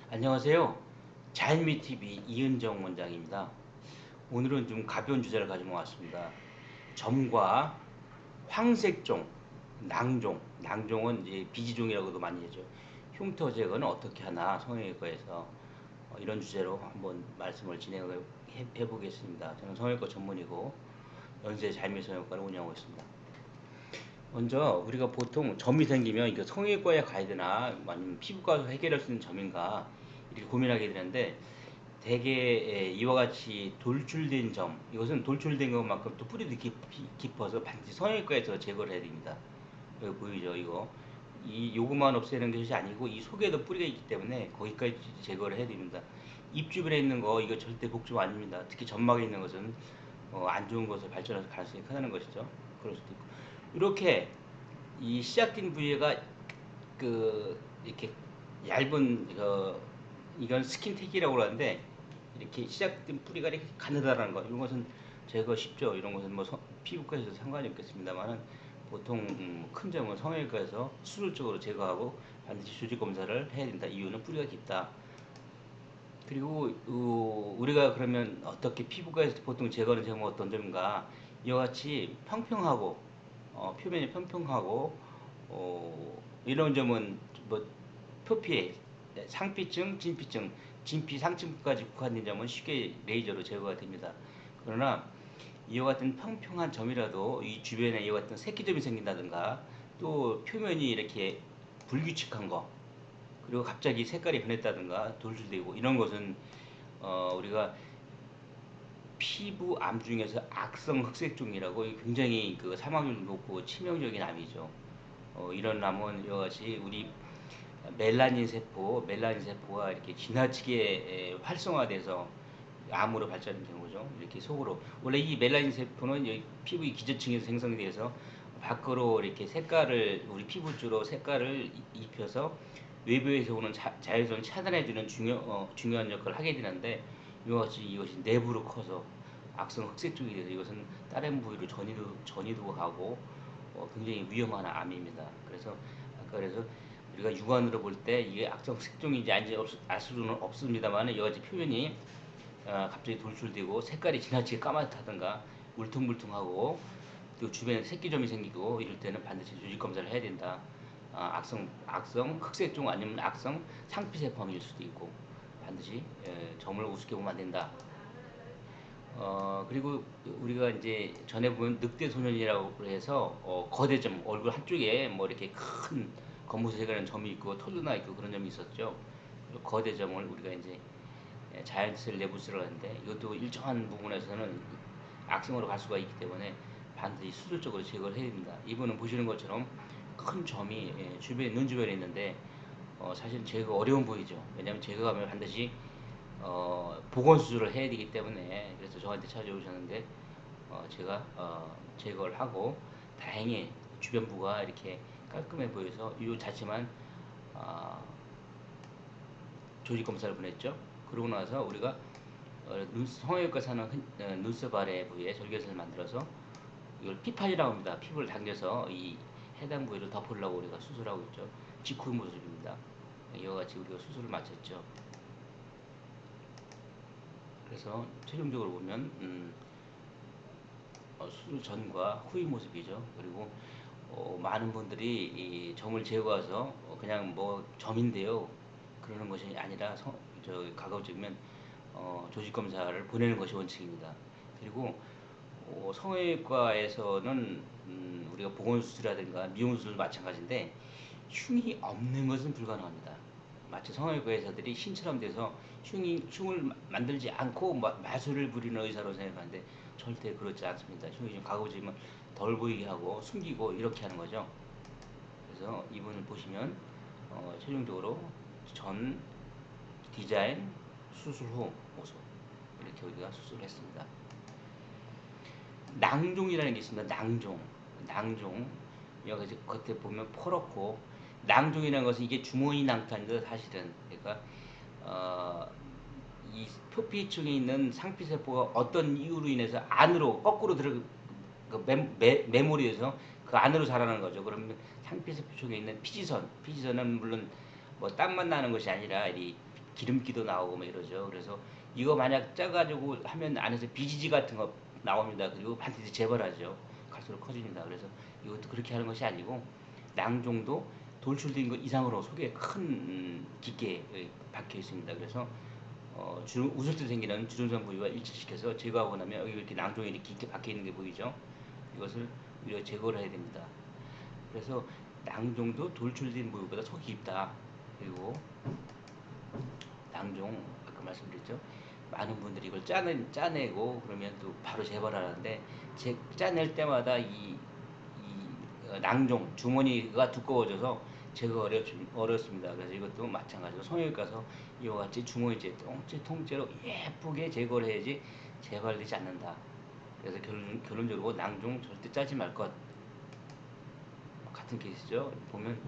안녕하세요. 자연미TV 이은정 원장입니다. 오늘은 좀 가벼운 주제를 가지고 왔습니다. 점과 황색종, 낭종은 이제 비지종이라고도 많이 하죠. 흉터 제거는 어떻게 하나 성형외과에서 이런 주제로 한번 말씀을 진행해 보겠습니다. 저는 성형외과 전문이고 연세 자연미성형외과를 운영하고 있습니다. 먼저 우리가 보통 점이 생기면 이거 성형외과에 가야 되나 아니면 피부과에서 해결할 수 있는 점인가 이렇게 고민하게 되는데 대개 이와 같이 돌출된 점, 이것은 돌출된 것만큼 또 뿌리도 깊어서 반드시 성형외과에서 제거를 해야 됩니다. 여기 보이죠? 이거 요것만 없애는 것이 아니고 이 속에도 뿌리가 있기 때문에 거기까지 제거를 해야 됩니다. 입 주변에 있는 거 이거 절대 복종 아닙니다. 특히 점막에 있는 것은 안 좋은 것을 발전할 가능성이 크다는 것이죠. 그럴 수도 있고 이렇게 이 시작된 부위가 이렇게 얇은 이건 스킨텍이라고 하는데 이렇게 시작된 뿌리가 이렇게 가느다라는 거 이런 것은 제거 쉽죠. 이런 것은 뭐 피부과에서 상관이 없겠습니다만은 보통 큰 점은 성형외과에서 수술적으로 제거하고 반드시 조직 검사를 해야 된다. 이유는 뿌리가 깊다. 그리고 우리가 그러면 어떻게 피부과에서 보통 제거하는 점은 어떤 점인가? 이와 같이 평평하고 표면이 평평하고 이런 점은 뭐 표피에 상피증, 진피증, 진피 상층까지 국한된 점은 쉽게 레이저로 제거가 됩니다. 그러나 이와 같은 평평한 점이라도 이 주변에 이와 같은 새끼점이 생긴다든가 또 표면이 이렇게 불규칙한 거 그리고 갑자기 색깔이 변했다든가 돌출되고 이런 것은 우리가 피부암 중에서 악성 흑색종이라고 굉장히 그 사망률도 높고 치명적인 암이죠. 이런 암은 이와 같이 우리 멜라닌 세포가 이렇게 지나치게 활성화돼서 암으로 발전하는 경우죠. 이렇게 속으로 원래 이 멜라닌 세포는 여기 피부의 기저층에서 생성돼서 밖으로 이렇게 색깔을 우리 피부 주로 색깔을 입혀서 외부에서 오는 자외선을 차단해주는 중요한 역할을 하게 되는데 이것이 내부로 커서 악성 흑색종이 돼서 이것은 다른 부위로 전이도 하고 굉장히 위험한 암입니다. 그래서 우리가 육안으로 볼 때 이게 악성 흑색종인지 아닌지 알 수는 없습니다만 여러 가지 표면이 갑자기 돌출되고 색깔이 지나치게 까맣다든가 울퉁불퉁하고 또 주변에 새끼점이 생기고 이럴 때는 반드시 조직 검사를 해야 된다. 악성 흑색종 아니면 악성 상피세포암일 수도 있고 반드시 점을 우습게 보면 안 된다. 그리고 우리가 이제 전에 보면 늑대 소년이라고 해서 거대점 얼굴 한쪽에 뭐 이렇게 큰 검은색이라는 점이 있고 털도 나 있고 그런 점이 있었죠. 거대점을 우리가 이제 자연스를 내부스를 하는데 이것도 일정한 부분에서는 악성으로 갈 수가 있기 때문에 반드시 수술적으로 제거를 해야 됩니다. 이분은 보시는 것처럼 큰 점이 주변 눈 주변에 있는데 사실 제거 어려운 부위죠. 왜냐하면 제거하면 반드시 보건 수술을 해야 되기 때문에 그래서 저한테 찾아오셨는데 제가 제거를 하고 다행히 주변부가 이렇게 깔끔해 보여서 이 자체만 어, 조직 검사를 보냈죠. 그러고 나서 우리가 성형외과 사는 눈썹 아래 부위에 절개선을 만들어서 이걸 피판이라고 합니다. 피부를 당겨서 이 해당 부위를 덮으려고 우리가 수술하고 있죠. 직후 모습입니다. 이와 같이 우리가 수술을 마쳤죠. 그래서 최종적으로 보면 수술 전과 후의 모습이죠. 그리고 많은 분들이 이 점을 제거해서 그냥 뭐 점인데요. 그러는 것이 아니라 가급적이면 조직 검사를 보내는 것이 원칙입니다. 그리고 성형외과에서는 우리가 보건수술이라든가 미용수술 마찬가지인데 흉이 없는 것은 불가능합니다. 마치 성형외과 의사들이 신처럼 돼서 흉을 만들지 않고 마술을 부리는 의사로 생각하는데 절대 그렇지 않습니다. 흉이 좀 가급적이면 덜 보이게 하고 숨기고 이렇게 하는 거죠. 그래서 이분을 보시면 최종적으로 전 디자인 수술 후 모습 이렇게 우리가 수술을 했습니다. 낭종이라는 게 있습니다. 낭종. 여기 겉에 보면 퍼렇고 낭종이라는 것은 이게 주머니 낭탄인데 사실은 그러니까 이 표피층에 있는 상피세포가 어떤 이유로 인해서 안으로 거꾸로 메모리에서 그 안으로 자라는 거죠. 그러면 상피세포 쪽에 있는 피지선은 물론 뭐 땀만 나는 것이 아니라 이 기름기도 나오고 뭐 이러죠. 그래서 이거 만약 짜가지고 하면 안에서 비지지 같은 거 나옵니다. 그리고 반드시 재벌하죠. 갈수록 커집니다. 그래서 이것도 그렇게 하는 것이 아니고 낭종도 돌출된 것 이상으로 속에 큰 깊게 박혀 있습니다. 그래서 웃을 때 생기는 주전선 부위와 일치시켜서 제거하고 나면 여기 이렇게 낭종이 이렇게 깊게 박혀 있는 게 보이죠. 이것을 오히려 제거를 해야 됩니다. 그래서 낭종도 돌출된 부위보다 속이 깊다. 그리고 낭종 아까 말씀드렸죠. 많은 분들이 이걸 짜내고 그러면 또 바로 재발하는데 짜낼 때마다 이 낭종 주머니가 두꺼워져서 제거 어렵습니다. 그래서 이것도 마찬가지로 성형외과 가서 이와 같이 주머니째 통째로 예쁘게 제거를 해야지 재발되지 않는다. 그래서 결론적으로 낭종 절대 짜지 말 것. 같은 케이스죠. 보면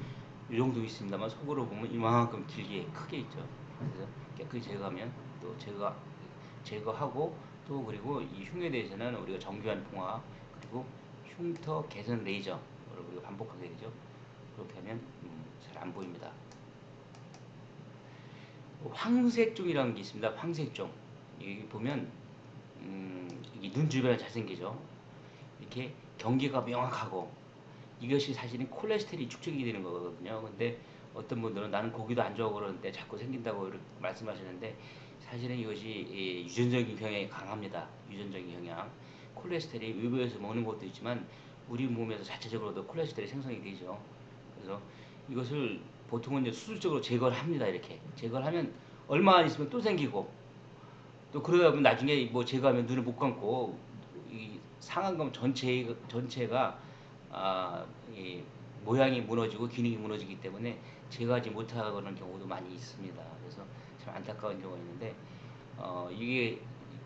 이 정도 있습니다만 속으로 보면 이만큼 길게 크게 있죠. 그래서 깨끗이 제거하면 또 제거하고 또 그리고 이 흉에 대해서는 우리가 정교한 봉합 그리고 흉터 개선 레이저 우리가 반복하게 되죠. 그렇게 하면 잘 안 보입니다. 황색종이라는 게 있습니다. 황색종 여기 보면 이게 눈 주변에 잘생기죠. 이렇게 경계가 명확하고 이것이 사실은 콜레스테롤이 축적이 되는 거거든요. 근데 어떤 분들은 나는 고기도 안 좋아하고 그러는데 자꾸 생긴다고 말씀하시는데 사실은 이것이 유전적인 경향이 강합니다. 유전적인 경향. 콜레스테롤이 외부에서 먹는 것도 있지만 우리 몸에서 자체적으로도 콜레스테롤이 생성이 되죠. 그래서 이것을 보통은 이제 수술적으로 제거를 합니다. 이렇게 제거를 하면 얼마 안 있으면 또 생기고 또 그러다 보면 나중에 뭐 제거하면 눈을 못 감고 이 상안검 전체가 이 모양이 무너지고 기능이 무너지기 때문에 제거하지 못하는 경우도 많이 있습니다. 그래서 참 안타까운 경우가 있는데 이게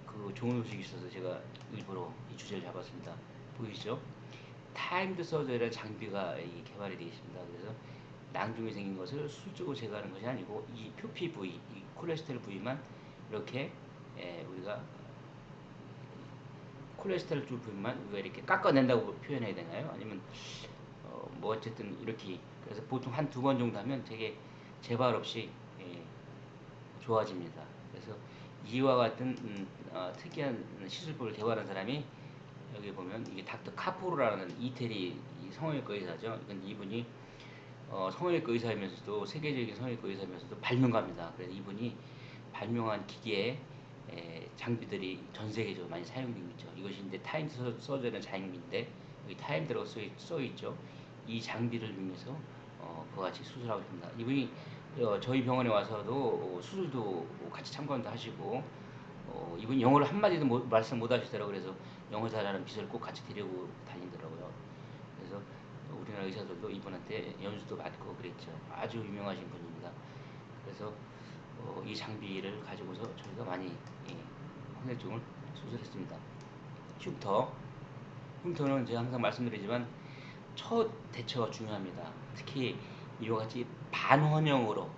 그 좋은 소식이 있어서 제가 일부러 이 주제를 잡았습니다. 보이시죠? 타임드 서저리라는 장비가 개발이 되어 있습니다. 그래서 낭중이 생긴 것을 수적으로 제거하는 것이 아니고 이 표피 부위, 이 콜레스테롤 부위만 이렇게 우리가 콜레스테롤 쪽 부위만 우리가 이렇게 깎아낸다고 표현해야 되나요? 아니면 뭐 어쨌든 이렇게 그래서 보통 한 두 번 정도 하면 되게 재발 없이 좋아집니다. 그래서 이와 같은 특이한 시술법을 개발한 사람이 여기 보면 이게 닥터 카포르라는 이태리 성형외과 의사죠. 근데 이분이 성형외과 의사이면서도 세계적인 성형외과 의사이면서도 발명가입니다. 그래서 이분이 발명한 기계 장비들이 전 세계적으로 많이 사용되고 있죠. 이것이 이제 타임드 서저리라는 장비인데 여기 타임드라고 써 있죠. 이 장비를 이용해서 그와 같이 수술하고 있습니다. 이분이 저희 병원에 와서도 수술도 같이 참관도 하시고 이분이 영어를 한마디도 말씀 못 하시더라고요. 그래서 영어 잘하는 비서를 꼭 같이 데리고 다니더라고요. 그래서 우리나라 의사들도 이분한테 연수도 받고 그랬죠. 아주 유명하신 분입니다. 그래서 이 장비를 가지고서 저희가 많이 황색종을 수술했습니다. 흉터는 제가 항상 말씀드리지만 첫 대처가 중요합니다. 특히 이와 같이 반원형으로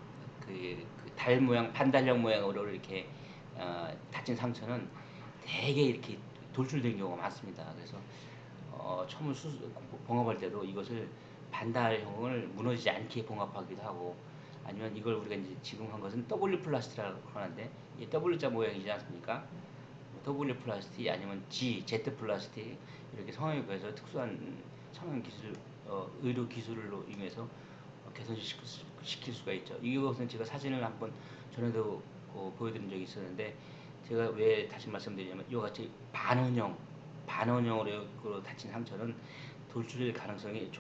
달 모양, 반달형 모양으로 이렇게 다친 상처는 되게 이렇게 돌출된 경우가 많습니다. 그래서 처음 봉합할 때도 이것을 반달형을 무너지지 않게 봉합하기도 하고 아니면 이걸 우리가 이제 지금 한 것은 W 플라스티라고 하는데 이 W자 모양이지 않습니까? W 플라스틱 아니면 Z 플라스틱 이렇게 성형외과에서 특수한 성형 기술, 의료 기술로 이용해서 개선시킬 수가 있죠. 이것은 제가 사진을 한번 전에도 보여드린 적이 있었는데 제가 왜 다시 말씀드리냐면 이와 같이 반원형으로 다친 상처는 돌출될 가능성이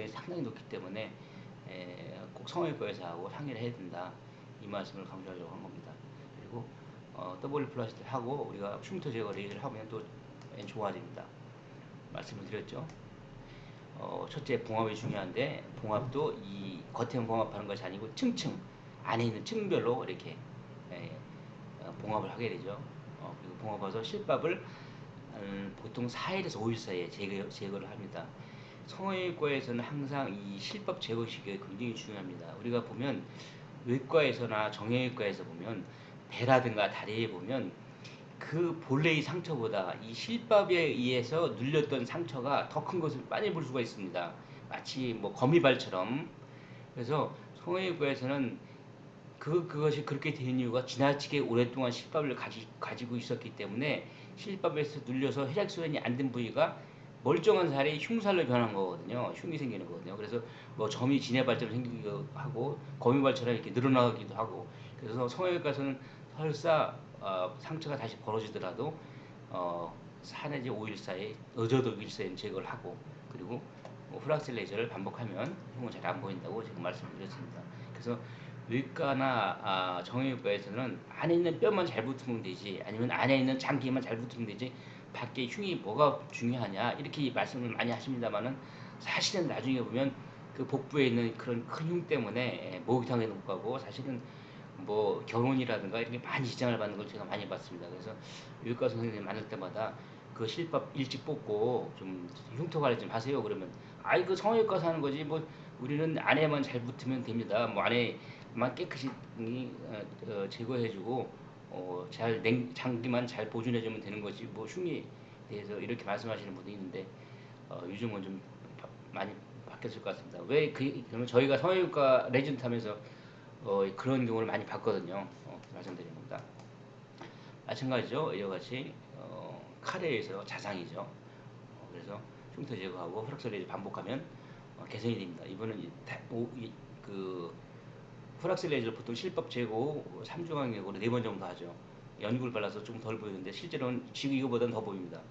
상당히 높기 때문에 꼭 성형외과에서 하고 상의를 해야 된다. 이 말씀을 강조하려고 한 겁니다. 그리고 W 플라스틱 하고 우리가 흉터 제거 레이저를 하면 또 좋아집니다. 말씀을 드렸죠. 첫째 봉합이 중요한데 봉합도 이 겉에만 봉합하는 것이 아니고 층층 안에 있는 층별로 이렇게 봉합을 하게 되죠. 그리고 봉합해서 실밥을 보통 4일에서 5일 사이에 제거를 합니다. 성형외과에서는 항상 이 실밥 제거식이 굉장히 중요합니다. 우리가 보면 외과에서나 정형외과에서 보면 배라든가 다리에 보면 그 본래의 상처보다 이 실밥에 의해서 눌렸던 상처가 더 큰 것을 많이 볼 수가 있습니다. 마치 뭐 거미발처럼. 그래서 성형외과에서는 그것이 그렇게 된 이유가 지나치게 오랫동안 실밥을 가지고 있었기 때문에 실밥에서 눌려서 혈액순환이 안 된 부위가 멀쩡한 살이 흉살로 변한 거거든요. 흉이 생기는 거거든요. 그래서 뭐 점이 진해발처럼 생기기도 하고 거미발처럼 이렇게 늘어나기도 하고 그래서 성형외과에서는 설사 상처가 다시 벌어지더라도 어, 4 내지 5일 사이 늦어도 일사일 제거를 하고 그리고 뭐 프락셀 레이저를 반복하면 흉은 잘 안 보인다고 지금 말씀드렸습니다. 그래서 외과나 정형외과에서는 안에 있는 뼈만 잘 붙으면 되지 아니면 안에 있는 장기만 잘 붙으면 되지 밖에 흉이 뭐가 중요하냐 이렇게 말씀을 많이 하십니다만은 사실은 나중에 보면 그 복부에 있는 그런 큰 흉 때문에 목욕탕에도 못 가고 사실은 뭐 결혼이라든가 이렇게 많이 지장을 받는 걸 제가 많이 봤습니다. 그래서 외과 선생님 만날 때마다 그 실밥 일찍 뽑고 좀 흉터 관리 좀 하세요. 그러면 아이 그 성형외과 사는 거지 뭐 우리는 안에만 잘 붙으면 됩니다. 뭐 안에만 깨끗이 제거해주고 잘 장기만 잘 보존해주면 되는 거지 뭐 흉에 대해서 이렇게 말씀하시는 분이 있는데 요즘은 좀 많이 바뀌었을 것 같습니다. 그러면 저희가 성형외과 레지던트 하면서 그런 경우를 많이 봤거든요. 말씀드린 겁니다. 마찬가지죠. 이와 같이 카레에서 자상이죠. 그래서 흉터 제거하고 프락셀레이즈 반복하면 개선이 됩니다. 이번은 그 프락셀레이즈를 보통 실밥 제거 후 3주 간격으로 4번 정도 하죠. 연육을 발라서 좀 덜 보이는데 실제로는 지금 이거보다는 더 보입니다.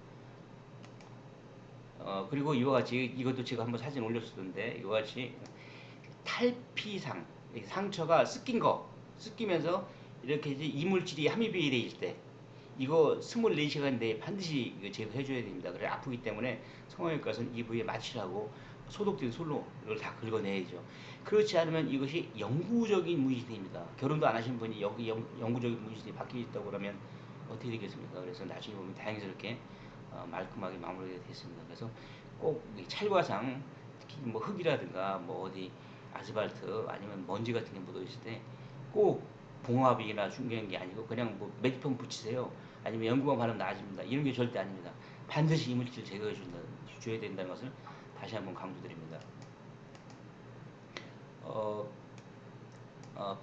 그리고 이와 같이 이것도 제가 한번 사진 올렸었는데 이와 같이 탈피상 상처가 습기면서 이렇게 이제 이물질이 함유되어 있을 때 이거 24시간 내에 반드시 이거 제거해줘야 됩니다. 그래 아프기 때문에 성형외과에서는 이 부위에 마취하고 소독된 솔로 이걸 다 긁어내야죠. 그렇지 않으면 이것이 영구적인 문신입니다. 결혼도 안 하신 분이 여기 영구적인 문신이 박혀 있다고 그러면 어떻게 되겠습니까? 그래서 나중에 보면 다행스럽게 말끔하게 마무리가 됐습니다. 그래서 꼭 찰과상 특히 뭐 흙이라든가 뭐 어디 아스팔트 아니면 먼지 같은 게 묻어 있을 때 꼭 봉합이나 중요한 게 아니고 그냥 뭐 메디폼 붙이세요. 아니면 연고만 바르면 나아집니다. 이런 게 절대 아닙니다. 반드시 이물질 제거해 줘야 된다는 것을 다시 한번 강조드립니다. 어,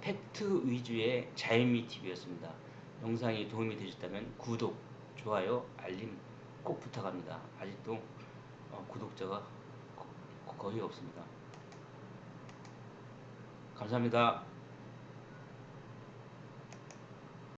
팩트 위주의 자연미 TV였습니다. 영상이 도움이 되셨다면 구독, 좋아요, 알림 꼭 부탁합니다. 아직도 구독자가 거의 없습니다. 감사합니다.